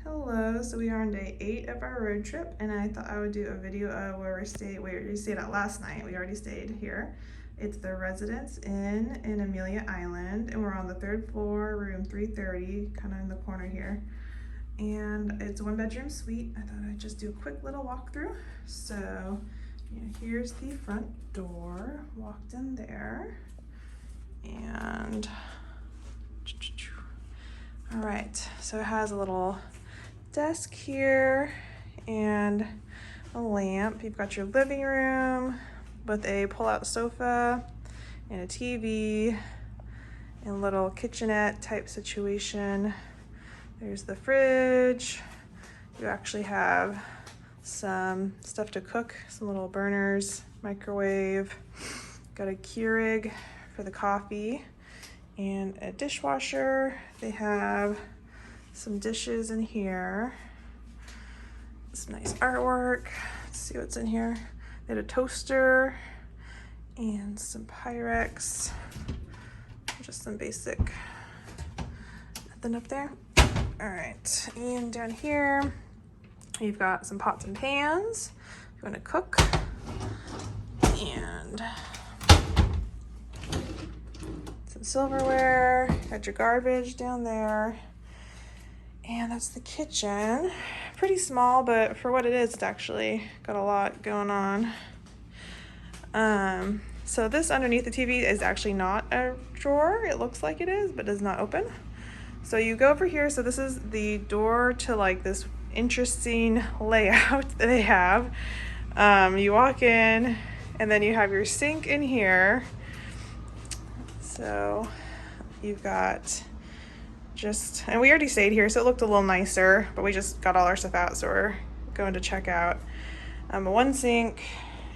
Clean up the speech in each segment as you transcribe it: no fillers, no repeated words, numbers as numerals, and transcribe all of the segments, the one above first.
Hello, so we are on day 8 of our road trip, and I thought I would do a video of where we already stayed at last night. We already stayed here. It's the Residence Inn in Amelia Island, and we're on the 3rd floor, room 330, kind of in the corner here. And it's a 1-bedroom suite. I thought I'd just do a quick little walkthrough. So, here's the front door. Walked in there, and all right, so it has a little desk here and a lamp. You've got your living room with a pull-out sofa and a TV and a little kitchenette type situation. There's the fridge. You actually have some stuff to cook, some little burners, microwave. Got a Keurig for the coffee and a dishwasher. They have some dishes in here. Some nice artwork. Let's see what's in here. They had a toaster and some Pyrex. Just some basic, nothing up there. All right, and down here, you've got some pots and pans if you want to cook. And some silverware. Got your garbage down there. And that's the kitchen. Pretty small, but for what it is, it's actually got a lot going on. So this underneath the TV is actually not a drawer. It looks like it is, but does not open. So you go over here. So this is the door to like this interesting layout that they have. You walk in, and then you have your sink in here. So you've got and we already stayed here, so it looked a little nicer, but we just got all our stuff out, so we're going to check out. One sink,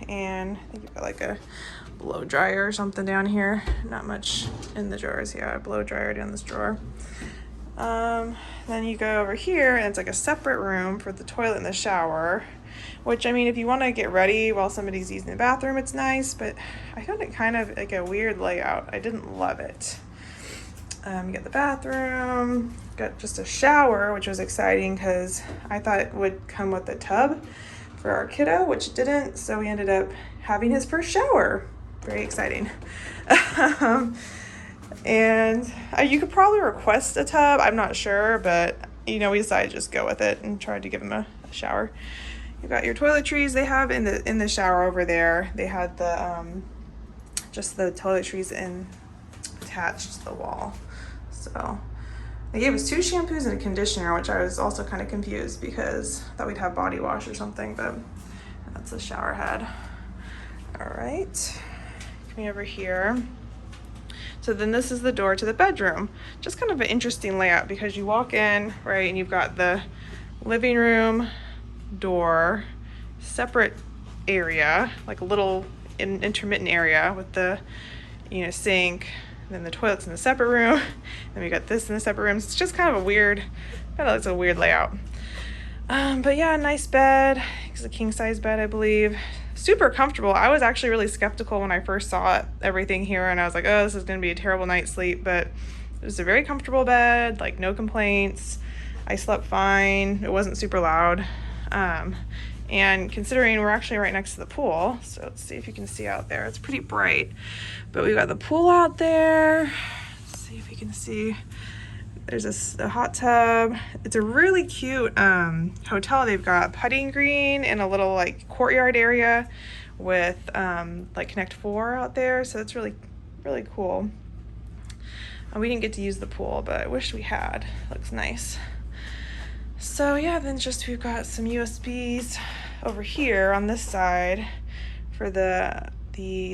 and I think you've got like a blow dryer or something down here. Not much in the drawers. Yeah, a blow dryer down this drawer. Then you go over here, and it's like a separate room for the toilet and the shower, which, I mean, if you want to get ready while somebody's using the bathroom, it's nice, but I found it kind of like a weird layout. I didn't love it. You got the bathroom, got just a shower, which was exciting because I thought it would come with a tub for our kiddo, which it didn't, so we ended up having his first shower. Very exciting. And you could probably request a tub, I'm not sure, but we decided to just go with it and tried to give him a shower. You've got your toiletries they have in the shower over there. They had the just the toiletries attached to the wall. So they gave us 2 shampoos and a conditioner, which I was also kind of confused because I thought we'd have body wash or something, but that's the shower head. All right, coming over here. So then this is the door to the bedroom. Just kind of an interesting layout because you walk in, right, and you've got the living room door, separate area, like a little intermittent area with the sink. Then the toilet's in the separate room. Then we got this in the separate rooms. It's just kind of a weird layout. But yeah, nice bed. It's a king size bed, I believe. Super comfortable. I was actually really skeptical when I first saw everything here, and I was like, oh, this is going to be a terrible night's sleep. But it was a very comfortable bed, like no complaints. I slept fine. It wasn't super loud. And considering we're actually right next to the pool, so let's see if you can see out there. It's pretty bright, but we got the pool out there. Let's see if you can see. There's a hot tub. It's a really cute hotel. They've got putting green and a little like courtyard area with like Connect 4 out there. So it's really, really cool. We didn't get to use the pool, but I wish we had. Looks nice. So yeah, then we've got some USBs over here on this side for the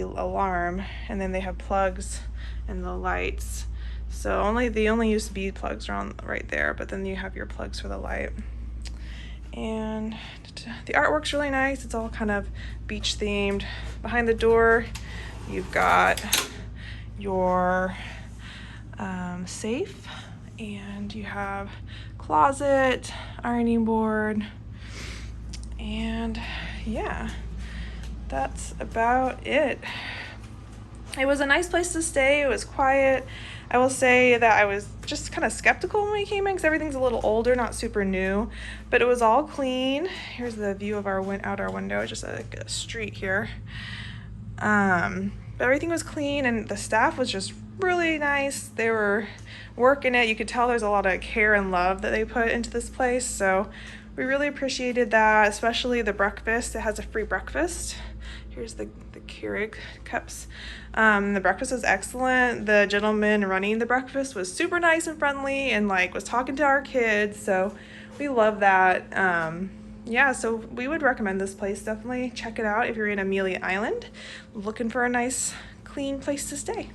alarm, and then they have plugs and the lights. So the only USB plugs are on right there, but then you have your plugs for the light. And the artwork's really nice. It's all kind of beach themed. Behind the door, you've got your safe, and you have closet, ironing board, and yeah, that's about it. It was a nice place to stay. It was quiet. I will say that I was just kind of skeptical when we came in because everything's a little older, not super new, but it was all clean. Here's the view of our out our window, just like a street here. But everything was clean and the staff was just really nice. They were working it. You could tell there's a lot of care and love that they put into this place. So we really appreciated that, especially the breakfast. It has a free breakfast. Here's the Keurig cups. The breakfast was excellent. The gentleman running the breakfast was super nice and friendly and like was talking to our kids. So we love that. Yeah, so we would recommend this place. Definitely check it out if you're in Amelia Island looking for a nice, clean place to stay.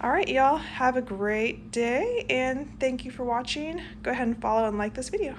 All right, y'all, have a great day, and thank you for watching. Go ahead and follow and like this video.